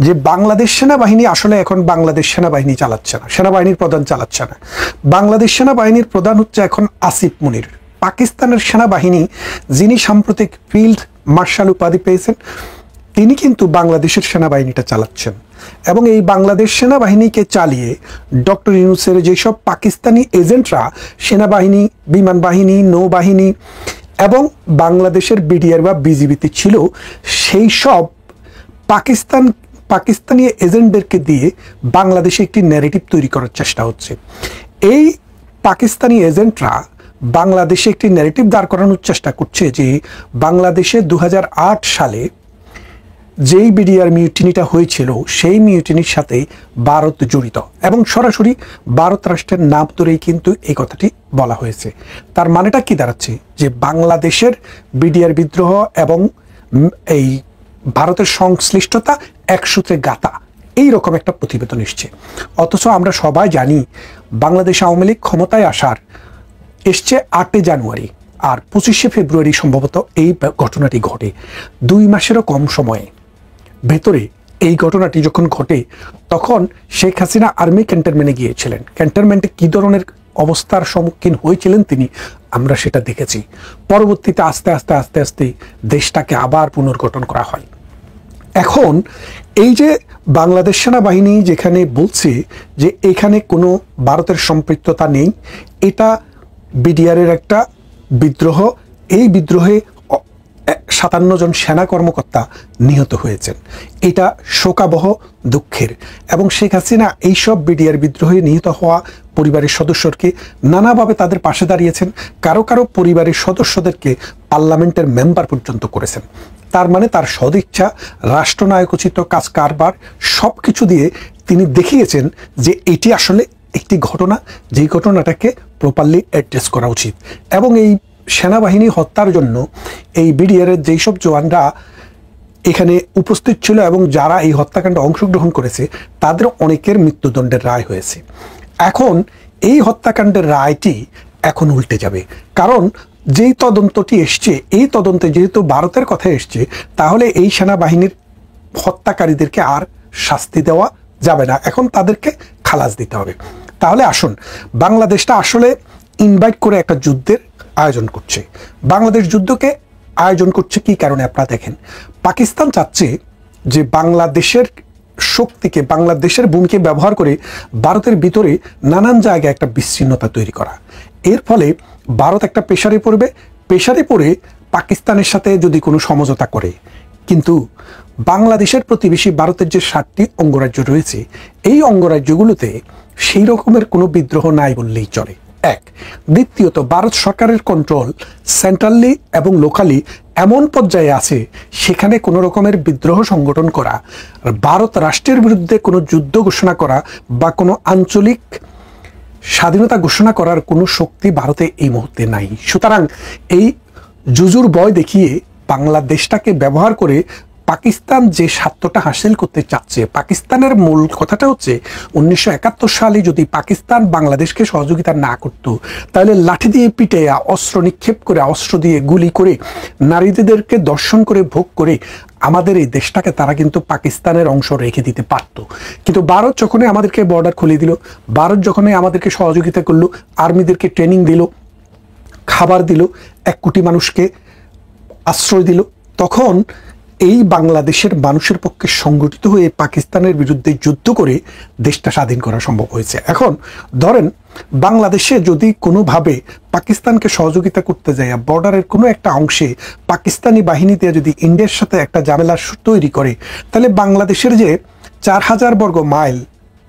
যে বাংলাদেশ সেনাবাহিনী আসলে এখন বাংলাদেশ সেনাবাহিনী চালাচ্ছে না, সেনাবাহিনীর প্রধান চালাচ্ছে না। বাংলাদেশ সেনাবাহিনীর প্রধান হচ্ছে এখন আসিফ মুনির। পাকিস্তানের সেনাবাহিনী, যিনি সাম্প্রতিক ফিল্ড মার্শাল উপাধি পেয়েছেন, তিনি কিন্তু বাংলাদেশের সেনাবাহিনীটা চালাচ্ছেন। এবং এই বাংলাদেশ সেনাবাহিনীকে চালিয়ে ডক্টর ইউনূসের যেসব পাকিস্তানি এজেন্টরা সেনাবাহিনী, বিমান বাহিনী, নৌবাহিনী এবং বাংলাদেশের বিডিআর বা বিজিবিতে ছিল, সেই সব পাকিস্তানি এজেন্টদেরকে দিয়ে বাংলাদেশে একটি ন্যারেটিভ তৈরি করার চেষ্টা হচ্ছে। এই পাকিস্তানি এজেন্টরা বাংলাদেশে একটি ন্যারেটিভ দাঁড় করানোর চেষ্টা করছে যে বাংলাদেশে 2008 সালে যেই বিডিআর মিউটিনিটা হয়েছিল, সেই মিউটিনির সাথে ভারত জড়িত, এবং সরাসরি ভারত রাষ্ট্রের নাম ধরেই কিন্তু এই কথাটি বলা হয়েছে। তার মানেটা কি দাঁড়াচ্ছে? যে বাংলাদেশের বিডিআর বিদ্রোহ এবং এই ভারতের সংশ্লিষ্টতা এক সূত্রে গাঁথা, এইরকম একটা প্রতিবেদন এসছে। অথচ আমরা সবাই জানি বাংলাদেশ আওয়ামী লীগ ক্ষমতায় এসছে 8 জানুয়ারি, আর 25 ফেব্রুয়ারি সম্ভবত এই ঘটনাটি ঘটে। 2 মাসেরও কম সময়ে ভেতরে এই ঘটনাটি যখন ঘটে, তখন শেখ হাসিনা আর্মি ক্যান্টনমেন্টে গিয়েছিলেন। ক্যান্টনমেন্টে কী ধরনের অবস্থার সম্মুখীন হয়েছিলেন তিনি, আমরা সেটা দেখেছি। পরবর্তীতে আস্তে আস্তে আস্তে আস্তে দেশটাকে আবার পুনর্গঠন করা হয়। এখন এই যে বাংলাদেশ সেনাবাহিনী যেখানে বলছে যে এখানে কোনো ভারতের সম্পৃক্ততা নেই, এটা বিডিআরের একটা বিদ্রোহ, এই বিদ্রোহে 57 জন সেনা কর্মকর্তা নিহত হয়েছেন, এটা শোকাবহ, দুঃখের। এবং শেখ হাসিনা এইসব বিডিআর বিদ্রোহে নিহত হওয়া পরিবারের সদস্যকে নানাভাবে তাদের পাশে দাঁড়িয়েছেন, কারো কারো পরিবারের সদস্যদেরকে পার্লামেন্টের মেম্বার পর্যন্ত করেছেন। তার মানে তার সদিচ্ছা, রাষ্ট্রনায়কোচিত কাজ কারবার সব কিছু দিয়ে তিনি দেখিয়েছেন যে এটি আসলে একটি ঘটনা, যেই ঘটনাটাকে প্রপারলি অ্যাড্রেস করা উচিত। এবং এই সেনাবাহিনী হত্যার জন্য এই বিডিআরের যেই সব জওয়ানরা এখানে উপস্থিত ছিল এবং যারা এই হত্যাকাণ্ডে অংশগ্রহণ করেছে, তাদের অনেকের মৃত্যুদণ্ডের রায় হয়েছে। এখন এই হত্যাকাণ্ডের রায়টি এখন উল্টে যাবে, কারণ যেই তদন্তটি এসছে, এই তদন্তে যেহেতু ভারতের কথা এসছে, তাহলে এই সেনাবাহিনীর হত্যাকারীদেরকে আর শাস্তি দেওয়া যাবে না, এখন তাদেরকে খালাস দিতে হবে। তাহলে আসুন, বাংলাদেশটা আসলে ইনভাইট করে একটা যুদ্ধের আয়োজন করছে। বাংলাদেশ যুদ্ধকে আয়োজন করছে কি কারণে আপনারা দেখেন। পাকিস্তান চাচ্ছে যে বাংলাদেশের শক্তিকে, বাংলাদেশের ভূমিকে ব্যবহার করে ভারতের ভিতরে নানান জায়গায় একটা বিচ্ছিন্নতা তৈরি করা। এর ফলে ভারত একটা প্রেসারে পড়বে, প্রেসারে পড়ে পাকিস্তানের সাথে যদি কোনো সমঝোতা করে, কিন্তু বাংলাদেশের প্রতিবেশী ভারতের যে 7টি অঙ্গরাজ্য রয়েছে, এই অঙ্গরাজ্যগুলোতে সেই রকমের কোনো বিদ্রোহ নাই বললেই চলে। এক, দ্বিতীয়ত ভারত সরকারের কন্ট্রোল সেন্ট্রালি এবং লোকালি এমন পর্যায়ে আছে, সেখানে কোনো রকমের বিদ্রোহ সংগঠন করা, ভারত রাষ্ট্রের বিরুদ্ধে কোনো যুদ্ধ ঘোষণা করা বা কোনো আঞ্চলিক স্বাধীনতা ঘোষণা করার কোনো শক্তি ভারতে এই মুহূর্তে নাই। সুতরাং এই জুজুর ভয় দেখিয়ে বাংলাদেশটাকে ব্যবহার করে পাকিস্তান যে স্বার্থটা হাসিল করতে চাচ্ছে, পাকিস্তানের মূল কথাটা হচ্ছে 1971 সালে যদি পাকিস্তান বাংলাদেশকে সহযোগিতা না করত, তাহলে লাঠি দিয়ে পিটে, অস্ত্র নিক্ষেপ করে, অস্ত্র দিয়ে গুলি করে, নারীদেরকে দর্শন করে, ভোগ করে আমাদের এই দেশটাকে তারা কিন্তু পাকিস্তানের অংশ রেখে দিতে পারত। কিন্তু ভারত যখনই আমাদেরকে বর্ডার খুলে দিল, ভারত যখনই আমাদেরকে সহযোগিতা করলো, আর্মিদেরকে ট্রেনিং দিল, খাবার দিল, 1 কোটি মানুষকে আশ্রয় দিল, তখন এই বাংলাদেশের মানুষের পক্ষে সংগঠিত হয়ে পাকিস্তানের বিরুদ্ধে যুদ্ধ করে দেশটা স্বাধীন করা সম্ভব হয়েছে। এখন ধরেন বাংলাদেশে যদি কোনোভাবে পাকিস্তানকে সহযোগিতা করতে যায়, বর্ডারের কোনো একটা অংশে পাকিস্তানি বাহিনী দিয়ে যদি ইন্ডিয়ার সাথে একটা ঝামেলা তৈরি করে, তাহলে বাংলাদেশের যে 4000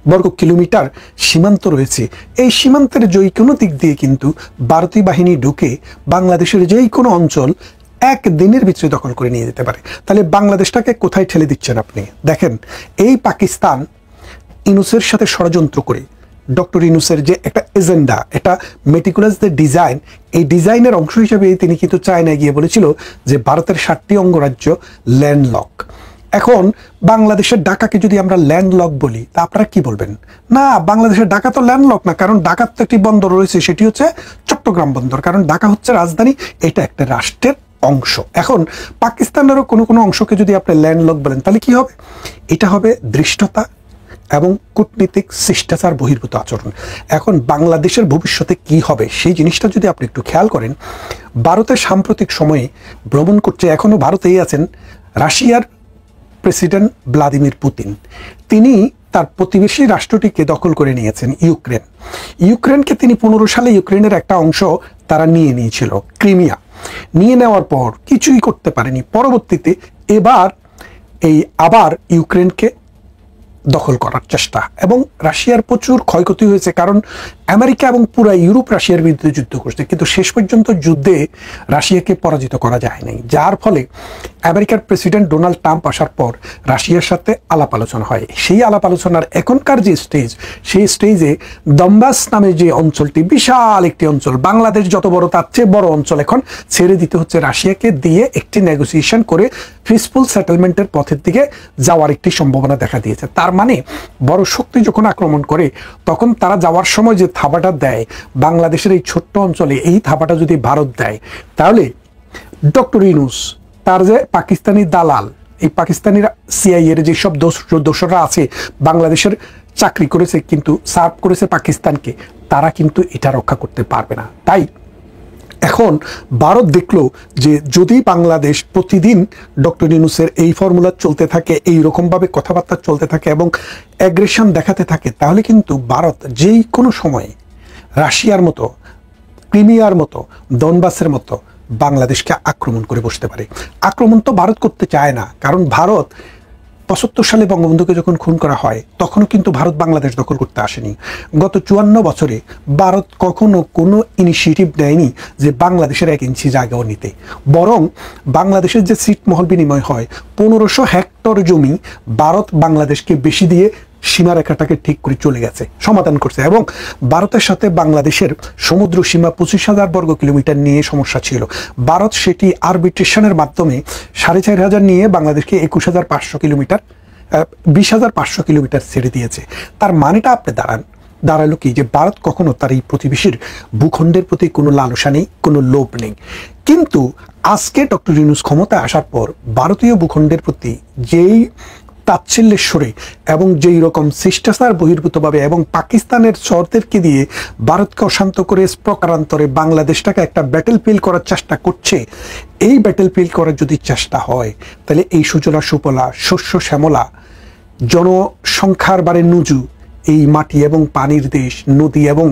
বর্গ কিলোমিটার সীমান্ত রয়েছে, এই সীমান্তের যে কোনো দিক দিয়ে কিন্তু ভারতীয় বাহিনী ঢুকে বাংলাদেশের যেই কোনো অঞ্চল 1 দিনের ভিতরে দখল করে নিয়ে যেতে পারে। তাহলে বাংলাদেশটাকে কোথায় ঠেলে দিচ্ছেন আপনি? দেখেন, এই পাকিস্তান ইউনূসের সাথে ষড়যন্ত্র করে, ডক্টর ইউনূসের যে একটা এজেন্ডা, এটা মেটিকুলাস যে ডিজাইন, এই ডিজাইনের অংশ হিসেবে তিনি কিন্তু চায়নায় গিয়ে বলেছিল যে ভারতের 7টি অঙ্গরাজ্য ল্যান্ডলক। এখন বাংলাদেশের ঢাকাকে যদি আমরা ল্যান্ডলক বলি, তা আপনারা কি বলবেন? না, বাংলাদেশের ঢাকা তো ল্যান্ডলক না, কারণ ঢাকার তো একটি বন্দর রয়েছে, সেটি হচ্ছে চট্টগ্রাম বন্দর, কারণ ঢাকা হচ্ছে রাজধানী, এটা একটা রাষ্ট্রের অংশ। এখন পাকিস্তানেরও কোনো কোনো অংশকে যদি আপনি ল্যান্ডলক বলেন তাহলে কি হবে? এটা হবে ধৃষ্টতা এবং কূটনীতিক শিষ্টাচার বহির্ভূত আচরণ। এখন বাংলাদেশের ভবিষ্যতে কি হবে সেই জিনিসটা যদি আপনি একটু খেয়াল করেন, ভারতের সাম্প্রতিক সময়ে ভ্রমণ করছে, এখনও ভারতেই আছেন রাশিয়ার প্রেসিডেন্ট ভ্লাদিমির পুতিন। তিনি তার প্রতিবেশী রাষ্ট্রটিকে দখল করে নিয়েছেন, ইউক্রেন। ইউক্রেনকে তিনি 15 সালে ইউক্রেনের একটা অংশ তারা নিয়ে নিয়েছিল, ক্রিমিয়া। নিয়ে নেওয়ার পর কিছুই করতে পারেনি। পরবর্তীতে এবার আবার ইউক্রেনকে দখল করার চেষ্টা, এবং রাশিয়ার প্রচুর ক্ষয়ক্ষতি হয়েছে, কারণ আমেরিকা এবং পুরা ইউরোপ রাশিয়ার বিরুদ্ধে যুদ্ধ করছে, কিন্তু শেষ পর্যন্ত যুদ্ধে রাশিয়াকে পরাজিত করা যায় নাই। যার ফলে আমেরিকার প্রেসিডেন্ট ডোনাল্ড ট্রাম্প আসার পর রাশিয়ার সাথে আলাপ আলোচনা হয়। সেই আলাপ আলোচনার এখনকার যে স্টেজ, সেই স্টেজে দম্বাস নামে যে অঞ্চলটি, বিশাল একটি অঞ্চল, বাংলাদেশ যত বড় তার চেয়ে বড় অঞ্চল, এখন ছেড়ে দিতে হচ্ছে রাশিয়াকে, দিয়ে একটি নেগোসিয়েশন করে পিসফুল সেটেলমেন্টের পথের দিকে যাওয়ার একটি সম্ভাবনা দেখা দিয়েছে। তার মানে বড় শক্তি যখন আক্রমণ করে তখন তারা যাওয়ার সময় যে থাবাটা দেয় বাংলাদেশের এই ছোট্ট অঞ্চলে, এই থাবাটা যদি ভারত দেয়, তাহলে ডক্টর ইউনূস তার যে পাকিস্তানি দালাল, এই পাকিস্তানিরা সিআইএর যেসব দোসররা আছে, বাংলাদেশের চাকরি করেছে কিন্তু সার্ভ করেছে পাকিস্তানকে, তারা কিন্তু এটা রক্ষা করতে পারবে না। তাই এখন ভারত দেখলো যে যদি বাংলাদেশ প্রতিদিন ডক্টর ইউনূসের এই ফর্মুলা চলতে থাকে, এই রকমভাবে কথাবার্তা চলতে থাকে এবং অ্যাগ্রেশন দেখাতে থাকে, তাহলে কিন্তু ভারত যেই কোনো সময়ে রাশিয়ার মতো, ক্রিমিয়ার মতো, দনবাসের মতো বাংলাদেশকে আক্রমণ করে বসতে পারে। আক্রমণ তো ভারত করতে চায় না, কারণ ভারত 75 সালে বঙ্গবন্ধুকে যখন খুন করা হয় তখনও কিন্তু ভারত বাংলাদেশ দখল করতে আসেনি। গত 54 বছরে ভারত কখনো কোনো ইনিশিয়েটিভ নেয়নি যে বাংলাদেশের 1 ইঞ্চি জায়গাও নিতে, বরং বাংলাদেশের যে ছিটমহল বিনিময় হয় 1500 হেক্টর জমি ভারত বাংলাদেশকে বেশি দিয়ে সীমারেখাটাকে ঠিক করে চলে গেছে, সমাধান করছে। এবং ভারতের সাথে বাংলাদেশের সমুদ্র সীমা 25,000 বর্গ কিলোমিটার নিয়ে সমস্যা ছিল। ভারত সেটি আরবিট্রেশনের মাধ্যমে 4,500 নিয়ে বাংলাদেশকে 21,500 কিলোমিটার, 20,500 কিলোমিটার ছেড়ে দিয়েছে। তার মানেটা আপনি দাঁড়ালো কি, যে ভারত কখনো তার এই প্রতিবেশীর ভূখণ্ডের প্রতি কোনো লালসা নেই, কোনো লোভ নেই। কিন্তু আজকে ডক্টর ইউনূস ক্ষমতায় আসার পর ভারতীয় ভূখণ্ডের প্রতি যেই তাচ্ছিল্যেশ্বরে এবং যেই রকম শিষ্টাচার বহির্ভূতভাবে এবং পাকিস্তানের চরদেরকে দিয়ে ভারতকে অশান্ত করে প্রকারান্তরে বাংলাদেশটাকে একটা ব্যাটেল ফিল্ড করার চেষ্টা করছে, এই ব্যাটেল ফিল্ড করার যদি চেষ্টা হয় তাহলে এই সুজলা সুফলা, শস্য শ্যামলা, জনসংখ্যার বারে নুজু এই মাটি এবং পানির দেশ, নদী এবং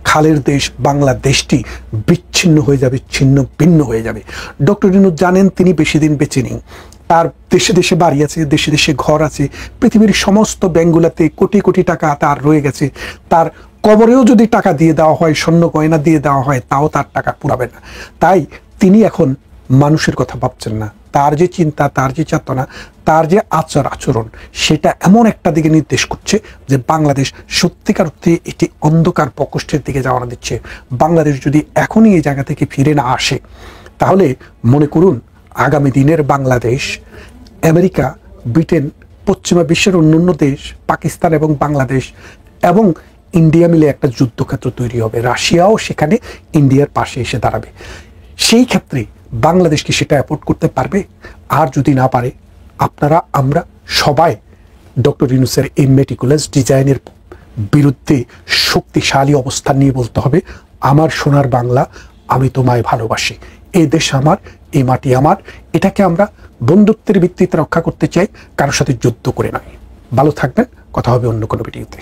খালের দেশ বাংলাদেশটি বিচ্ছিন্ন হয়ে যাবে, ছিন্ন ভিন্ন হয়ে যাবে। ডক্টর ইউনূস জানেন তিনি বেশি দিন বেঁচে নেই, তার দেশে দেশে বাড়ি আছে, দেশে দেশে ঘর আছে, পৃথিবীর সমস্ত ব্যাংকগুলোতে কোটি কোটি টাকা তার রয়ে গেছে। তার কবরেও যদি টাকা দিয়ে দেওয়া হয়, স্বর্ণ গয়না দিয়ে দেওয়া হয়, তাও তার টাকা পুরাবে না। তাই তিনি এখন মানুষের কথা ভাবছেন না। তার যে চিন্তা, তার যে চেতনা, তার যে আচরণ, সেটা এমন একটা দিকে নির্দেশ করছে যে বাংলাদেশ সত্যিকার অর্থে এটি অন্ধকার প্রকোষ্ঠের দিকে যাওয়া দিচ্ছে। বাংলাদেশ যদি এখনই এই জায়গা থেকে ফিরে না আসে, তাহলে মনে করুন আগামী দিনের বাংলাদেশ আমেরিকা, ব্রিটেন, পশ্চিমা বিশ্বের অন্যান্য দেশ, পাকিস্তান এবং বাংলাদেশ এবং ইন্ডিয়া মিলে একটা যুদ্ধক্ষেত্র তৈরি হবে। রাশিয়াও সেখানে ইন্ডিয়ার পাশে এসে দাঁড়াবে। সেই ক্ষেত্রে বাংলাদেশ কি সেটা অ্যাফোর্ড করতে পারবে? আর যদি না পারে, আপনারা আমরা সবাই ডক্টর ইউনূসের এই মেটিকুলাস ডিজাইনের বিরুদ্ধে শক্তিশালী অবস্থান নিয়ে বলতে হবে, আমার সোনার বাংলা, আমি তোমায় ভালোবাসি, এই দেশ আমার, এই মাটি আমার, এটাকে আমরা বন্ধুত্বের ভিত্তিতে রক্ষা করতে চাই, কারোর সাথে যুদ্ধ করে নয়। ভালো থাকবেন, কথা হবে অন্য কোনো ভিডিওতে।